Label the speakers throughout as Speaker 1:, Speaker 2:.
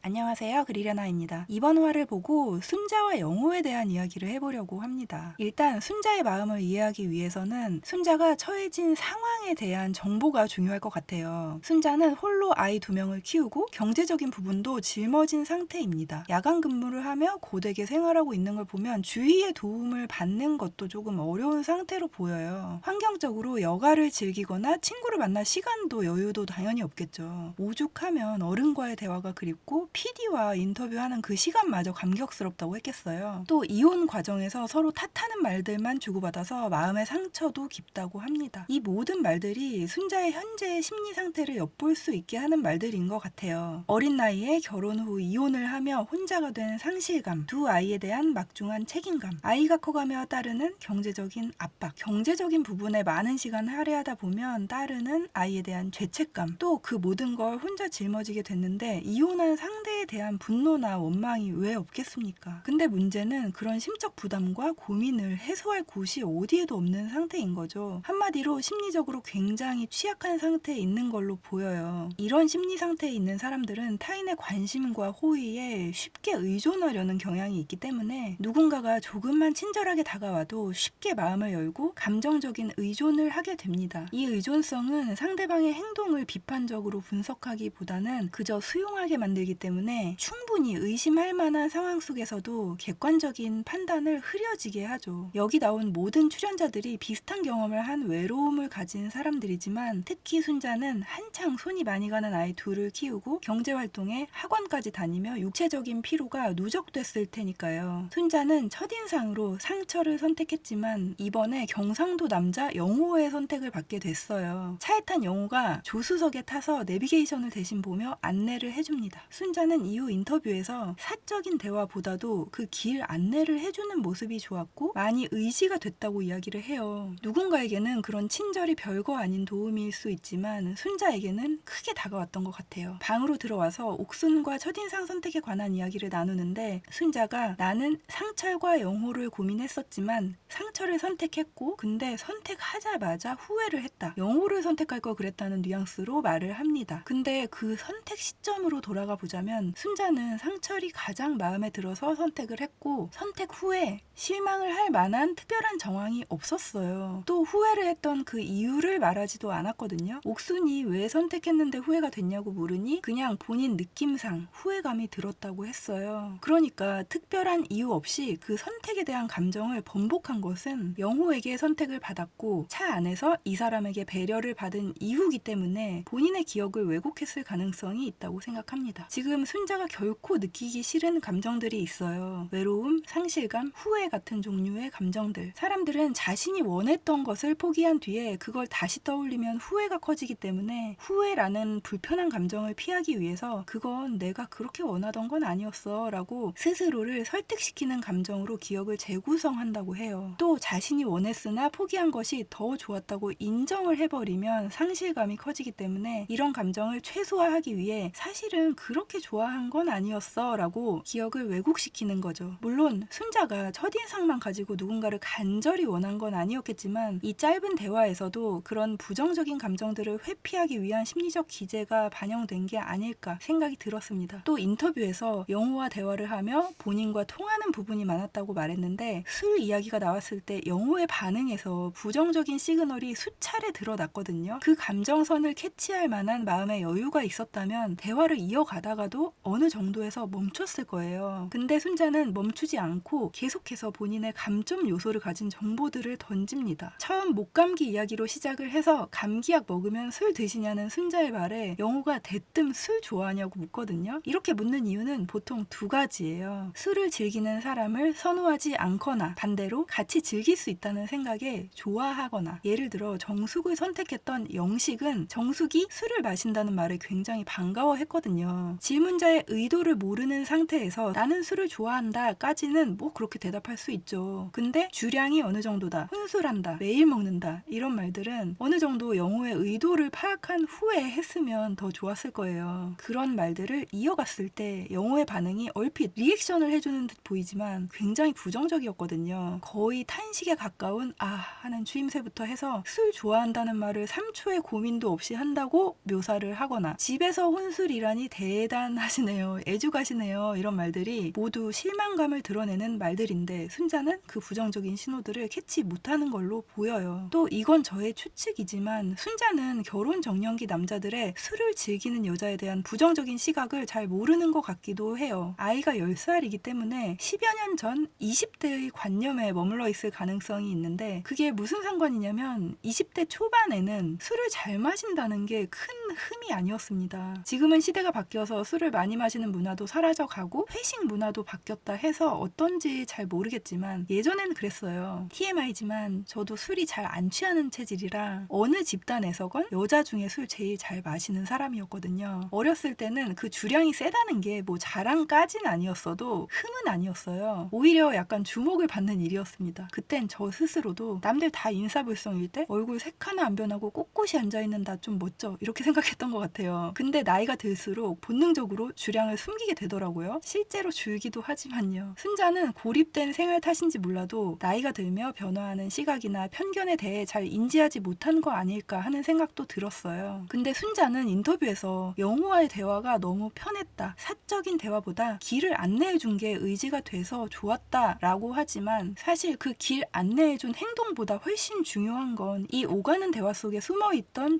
Speaker 1: 안녕하세요, 그리려나입니다. 이번 화를 보고 순자와 영호에 대한 이야기를 해보려고 합니다. 일단 순자의 마음을 이해하기 위해서는 순자가 처해진 상황에 대한 정보가 중요할 것 같아요. 순자는 홀로 아이 2명을 키우고 경제적인 부분도 짊어진 상태입니다. 야간 근무를 하며 고되게 생활하고 있는 걸 보면 주위의 도움을 받는 것도 조금 어려운 상태로 보여요. 환경적으로 여가를 즐기거나 친구를 만날 시간도 여유도 당연히 없겠죠. 오죽하면 어른과의 대화가 그립고 PD와 인터뷰하는 그 시간마저 감격스럽다고 했겠어요. 또 이혼 과정에서 서로 탓하는 말들만 주고받아서 마음의 상처도 깊다고 합니다. 이 모든 말들이 순자의 현재의 심리 상태를 엿볼 수 있게 하는 말들인 것 같아요. 어린 나이에 결혼 후 이혼을 하며 혼자가 된 상실감, 두 아이에 대한 막중한 책임감, 아이가 커가며 따르는 경제적인 압박, 경제적인 부분에 많은 시간을 할애하다 보면 따르는 아이에 대한 죄책감, 또 그 모든 걸 혼자 짊어지게 됐는데 이혼한 상대에 대한 분노나 원망이 왜 없겠습니까? 근데 문제는 그런 심적 부담과 고민을 해소할 곳이 어디에도 없는 상태인 거죠. 한마디로 심리적으로 굉장히 취약한 상태에 있는 걸로 보여요. 이런 심리 상태에 있는 사람들은 타인의 관심과 호의에 쉽게 의존하려는 경향이 있기 때문에 누군가가 조금만 친절하게 다가와도 쉽게 마음을 열고 감정적인 의존을 하게 됩니다. 이 의존성은 상대방의 행동을 비판적으로 분석하기보다는 그저 수용하게 만들기 때문에 충분히 의심할 만한 상황 속에서도 객관적인 판단을 흐려지게 하죠. 여기 나온 모든 출연자들이 비슷한 경험을 한 외로움을 가진 사람들이지만 특히 순자는 한창 손이 많이 가는 아이 2을 키우고 경제활동에 학원까지 다니며 육체적인 피로가 누적됐을 테니까요. 순자는 첫인상으로 상처를 선택했지만 이번에 경상도 남자 영호의 선택을 받게 됐어요. 차에 탄 영호가 조수석에 타서 내비게이션을 대신 보며 안내를 해줍니다. 순자는 이후 인터뷰에서 사적인 대화보다도 그 길 안내를 해주는 모습이 좋았고 많이 의지가 됐다고 이야기를 해요. 누군가에게는 그런 친절이 별거 아닌 도움일 수 있지만 순자에게는 크게 다가왔던 것 같아요. 방으로 들어와서 옥순과 첫인상 선택에 관한 이야기를 나누는데 순자가 나는 상철과 영호를 고민했었지만 상철을 선택했고 근데 선택하자마자 후회를 했다. 영호를 선택할 걸 그랬다는 뉘앙스로 말을 합니다. 근데 그 선택 시점으로 돌아가 보자면 순자는 상철이 가장 마음에 들어서 선택을 했고 선택 후에 실망을 할 만한 특별한 정황이 없었어요. 또 후회를 했던 그 이유를 말하지도 않았거든요. 옥순이 왜 선택했는데 후회가 됐냐고 물으니 그냥 본인 느낌상 후회감이 들었다고 했어요. 그러니까 특별한 이유 없이 그 선택에 대한 감정을 번복한 것은 영호에게 선택을 받았고 차 안에서 이 사람에게 배려를 받은 이후기 때문에 본인의 기억을 왜곡했을 가능성이 있다고 생각합니다. 지금 순자가 결코 느끼기 싫은 감정들이 있어요. 외로움, 상실감, 후회 같은 종류의 감정들. 사람들은 자신이 원했던 것을 포기한 뒤에 그걸 다시 떠올리면 후회가 커지기 때문에 후회라는 불편한 감정을 피하기 위해서 그건 내가 그렇게 원하던 건 아니었어 라고 스스로를 설득시키는 감정으로 기억을 재구성한다고 해요. 또 자신이 원했으나 포기한 것이 더 좋았다고 인정을 해버리면 상실감이 커지기 때문에 이런 감정을 최소화하기 위해 사실은 그렇게 좋아한 건 아니었어 라고 기억을 왜곡시키는 거죠. 물론 순자가 첫인상만 가지고 누군가를 간절히 원한 건 아니었겠지만 이 짧은 대화에서도 그런 부정적인 감정들을 회피하기 위한 심리적 기제가 반영된 게 아닐까 생각이 들었습니다. 또 인터뷰에서 영호와 대화를 하며 본인과 통하는 부분이 많았다고 말했는데 술 이야기가 나왔을 때 영호의 반응에서 부정적인 시그널이 수차례 드러났거든요. 그 감정선을 캐치할 만한 마음의 여유가 있었다면 대화를 이어가다가도 어느 정도에서 멈췄을 거예요. 근데 순자는 멈추지 않고 계속해서 본인의 감점 요소를 가진 정보들을 던집니다. 처음 목감기 이야기로 시작을 해서 감기약 먹으면 술 드시냐는 순자의 말에 영호가 대뜸 술 좋아하냐고 묻거든요. 이렇게 묻는 이유는 보통 2가지예요. 술을 즐기는 사람을 선호하지 않거나 반대로 같이 즐길 수 있다는 생각에 좋아하거나 예를 들어 정숙을 선택했던 영식은 정숙이 술을 마신다는 말에 굉장히 반가워했거든요. 질문자의 의도를 모르는 상태에서 나는 술을 좋아한다 까지는 뭐 그렇게 대답할 수 있죠. 근데 주량이 어느 정도다, 혼술한다, 매일 먹는다 이런 말들은 어느 정도 영호의 의도를 파악한 후에 했으면 더 좋았을 거예요. 그런 말들을 이어갔을 때 영호의 반응이 얼핏 리액션을 해주는 듯 보이지만 굉장히 부정적이었거든요. 거의 탄식에 가까운 하는 추임새부터 해서 술 좋아한다는 말을 3초의 고민도 없이 한다고 묘사를 하거나 집에서 혼술이라니 대단한 하시네요. 애주가시네요. 이런 말들이 모두 실망감을 드러내는 말들인데 순자는 그 부정적인 신호들을 캐치 못하는 걸로 보여요. 또 이건 저의 추측이지만 순자는 결혼 정년기 남자들의 술을 즐기는 여자에 대한 부정적인 시각을 잘 모르는 것 같기도 해요. 아이가 10살이기 때문에 10여 년 전 20대의 관념에 머물러 있을 가능성이 있는데 그게 무슨 상관이냐면 20대 초반에는 술을 잘 마신다는 게 큰 흠이 아니었습니다. 지금은 시대가 바뀌어서 술을 많이 마시는 문화도 사라져가고 회식 문화도 바뀌었다 해서 어떤지 잘 모르겠지만 예전에는 그랬어요. TMI지만 저도 술이 잘 안 취하는 체질이라 어느 집단에서건 여자 중에 술 제일 잘 마시는 사람이었거든요. 어렸을 때는 그 주량이 세다는 게 뭐 자랑까진 아니었어도 흠은 아니었어요. 오히려 약간 주목을 받는 일이었습니다. 그땐 저 스스로도 남들 다 인사불성일 때 얼굴 색 하나 안 변하고 꼿꼿이 앉아있는 나 좀 멋져 이렇게 생각했던 것 같아요. 근데 나이가 들수록 본능적으로 주량을 숨기게 되더라고요. 실제로 줄기도 하지만요. 순자는 고립된 생활 탓인지 몰라도 나이가 들며 변화하는 시각이나 편견에 대해 잘 인지하지 못한 거 아닐까 하는 생각도 들었어요. 근데 순자는 인터뷰에서 영호와의 대화가 너무 편했다. 사적인 대화보다 길을 안내해준 게 의지가 돼서 좋았다라고 하지만 사실 그 길 안내해준 행동보다 훨씬 중요한 건 이 오가는 대화 속에 숨어있던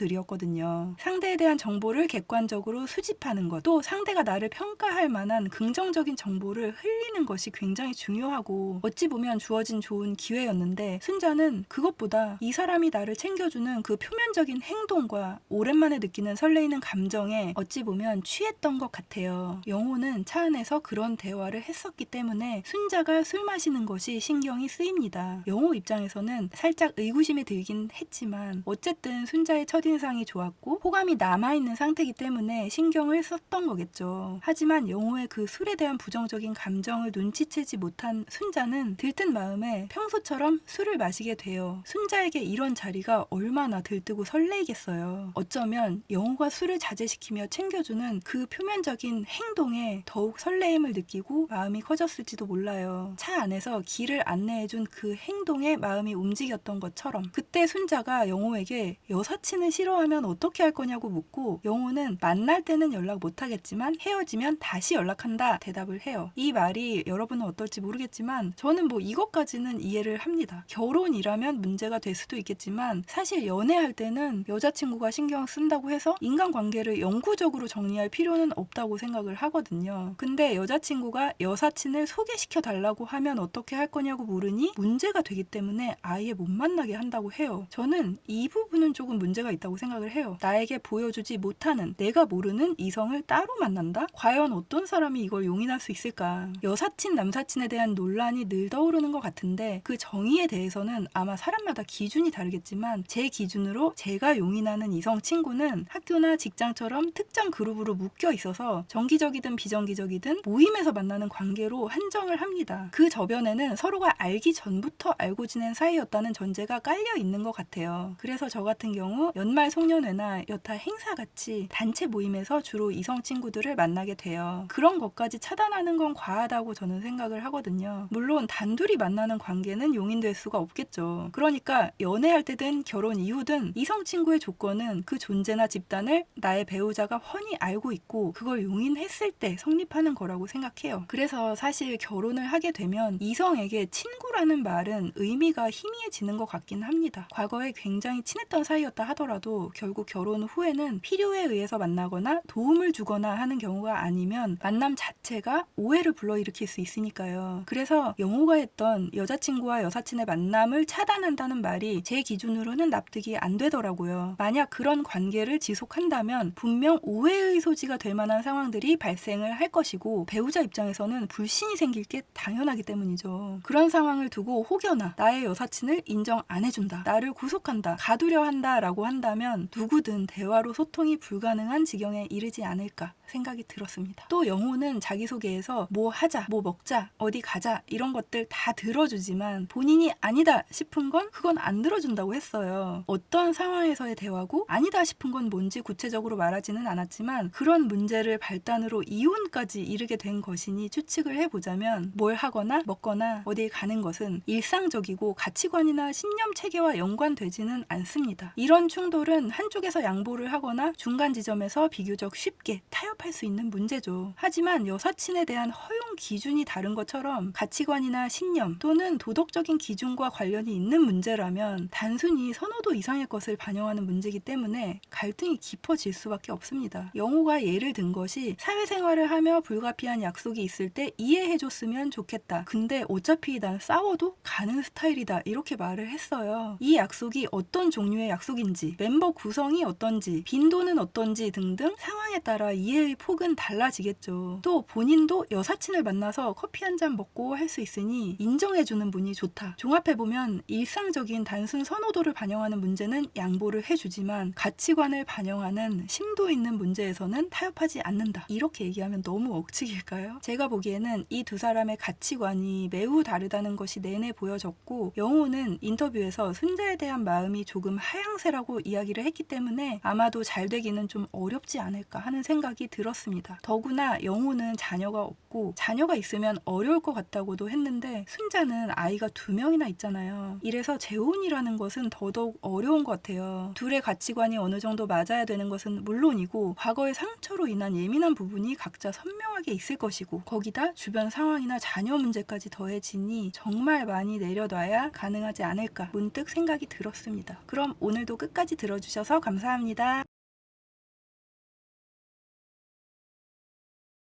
Speaker 1: 정보들이었거든요. 상대에 대한 정보를 객관적으로 수집하는 것, 또 상대가 나를 평가할 만한 긍정적인 정보를 흘리는 것이 굉장히 중요하고 어찌 보면 주어진 좋은 기회였는데 순자는 그것보다 이 사람이 나를 챙겨주는 그 표면적인 행동과 오랜만에 느끼는 설레이는 감정에 어찌 보면 취했던 것 같아요. 영호는 차 안에서 그런 대화를 했었기 때문에 순자가 술 마시는 것이 신경이 쓰입니다. 영호 입장에서는 살짝 의구심이 들긴 했지만 어쨌든 순자의 첫인상이 좋았고 호감이 남아있는 상태이기 때문에 신경을 썼던 거겠죠. 하지만 영호의 그 술에 대한 부정적인 감정을 눈치채지 못한 순자는 들뜬 마음에 평소처럼 술을 마시게 돼요. 순자에게 이런 자리가 얼마나 들뜨고 설레이겠어요. 어쩌면 영호가 술을 자제시키며 챙겨주는 그 표면적인 행동에 더욱 설레임을 느끼고 마음이 커졌을지도 몰라요. 차 안에서 길을 안내해준 그 행동에 마음이 움직였던 것처럼 그때 순자가 영호에게 여사친을 싫어하면 어떻게 할 거냐고 묻고 영호는 만날 때는 연락 못하겠지만 헤어지면 다시 연락한다 대답을 해요. 이 말이 여러분은 어떨지 모르겠지만 저는 뭐 이것까지는 이해를 합니다. 결혼이라면 문제가 될 수도 있겠지만 사실 연애할 때는 여자친구가 신경 쓴다고 해서 인간관계를 영구적으로 정리할 필요는 없다고 생각을 하거든요. 근데 여자친구가 여사친을 소개시켜 달라고 하면 어떻게 할 거냐고 물으니 문제가 되기 때문에 아예 못 만나게 한다고 해요. 저는 이 부분은 조금 문제가 있다고 생각을 해요. 나에게 보여주지 못하는 내가 모르는 이성을 따로 만난다? 과연 어떤 사람이 이걸 용인할 수 있을까? 여사친, 남사친에 대한 논란이 늘 떠오르는 것 같은데 그 정의에 대해서는 아마 사람마다 기준이 다르겠지만 제 기준으로 제가 용인하는 이성 친구는 학교나 직장처럼 특정 그룹으로 묶여 있어서 정기적이든 비정기적이든 모임에서 만나는 관계로 한정을 합니다. 그 저변에는 서로가 알기 전부터 알고 지낸 사이였다는 전제가 깔려 있는 것 같아요. 그래서 저 같은 경우 연말 송년회나 여타 행사같이 단체 모임에서 주로 이성 친구들을 만나게 돼요. 그런 것까지 차단하는 건 과하다고 저는 생각을 하거든요. 물론 단둘이 만나는 관계는 용인될 수가 없겠죠. 그러니까 연애할 때든 결혼 이후든 이성 친구의 조건은 그 존재나 집단을 나의 배우자가 훤히 알고 있고 그걸 용인했을 때 성립하는 거라고 생각해요. 그래서 사실 결혼을 하게 되면 이성에게 친구라는 말은 의미가 희미해지는 것 같긴 합니다. 과거에 굉장히 친했던 사이였다 하더라도 결국 결혼 후에는 필요에 의해서 만나거나 도움을 주거나 하는 경우가 아니면 만남 자체가 오해를 불러일으킬 수 있으니까요. 그래서 영호가 했던 여자친구와 여사친의 만남을 차단한다는 말이 제 기준으로는 납득이 안 되더라고요. 만약 그런 관계를 지속한다면 분명 오해의 소지가 될 만한 상황들이 발생을 할 것이고 배우자 입장에서는 불신이 생길 게 당연하기 때문이죠. 그런 상황을 두고 혹여나 나의 여사친을 인정 안 해준다, 나를 구속한다, 가두려 한다 라고 한다면 누구든 대화로 소통이 불가능한 지경에 이르지 않을까 생각이 들었습니다. 또 영호는 자기소개에서 뭐 하자, 뭐 먹자, 어디 가자 이런 것들 다 들어주지만 본인이 아니다 싶은 건 그건 안 들어준다고 했어요. 어떤 상황에서의 대화고 아니다 싶은 건 뭔지 구체적으로 말하지는 않았지만 그런 문제를 발단으로 이혼까지 이르게 된 것이니 추측을 해보자면 뭘 하거나 먹거나 어딜 가는 것은 일상적이고 가치관이나 신념 체계와 연관되지는 않습니다. 이런 충돌은 한쪽에서 양보를 하거나 중간 지점에서 비교적 쉽게 타협 타협할 수 있는 문제죠. 하지만 여사친에 대한 허용 기준이 다른 것처럼 가치관이나 신념 또는 도덕적인 기준과 관련이 있는 문제라면 단순히 선호도 이상의 것을 반영하는 문제이기 때문에 갈등이 깊어질 수밖에 없습니다. 영호가 예를 든 것이 사회생활을 하며 불가피한 약속이 있을 때 이해해줬으면 좋겠다. 근데 어차피 난 싸워도 가는 스타일이다. 이렇게 말을 했어요. 이 약속이 어떤 종류의 약속인지, 멤버 구성이 어떤지, 빈도는 어떤지 등등 상황에 따라 이해의 폭은 달라지겠죠. 또 본인도 여사친을 만나서 커피 한 잔 먹고 할 수 있으니 인정해주는 분이 좋다. 종합해보면 일상적인 단순 선호도를 반영하는 문제는 양보를 해주지만 가치관을 반영하는 심도 있는 문제에서는 타협하지 않는다. 이렇게 얘기하면 너무 억측일까요? 제가 보기에는 이 두 사람의 가치관이 매우 다르다는 것이 내내 보여졌고 영호는 인터뷰에서 순자에 대한 마음이 조금 하향세라고 이야기를 했기 때문에 아마도 잘 되기는 좀 어렵지 않을까 하는 생각이 들었습니다. 더구나 영호는 자녀가 없고 자녀가 있으면 어려울 것 같다고도 했는데 순자는 아이가 2명이나 있잖아요. 이래서 재혼이라는 것은 더더욱 어려운 것 같아요. 둘의 가치관이 어느 정도 맞아야 되는 것은 물론이고 과거의 상처로 인한 예민한 부분이 각자 선명하게 있을 것이고 거기다 주변 상황이나 자녀 문제까지 더해지니 정말 많이 내려놔야 가능하지 않을까 문득 생각이 들었습니다. 그럼 오늘도 끝까지 들어주셔서 감사합니다.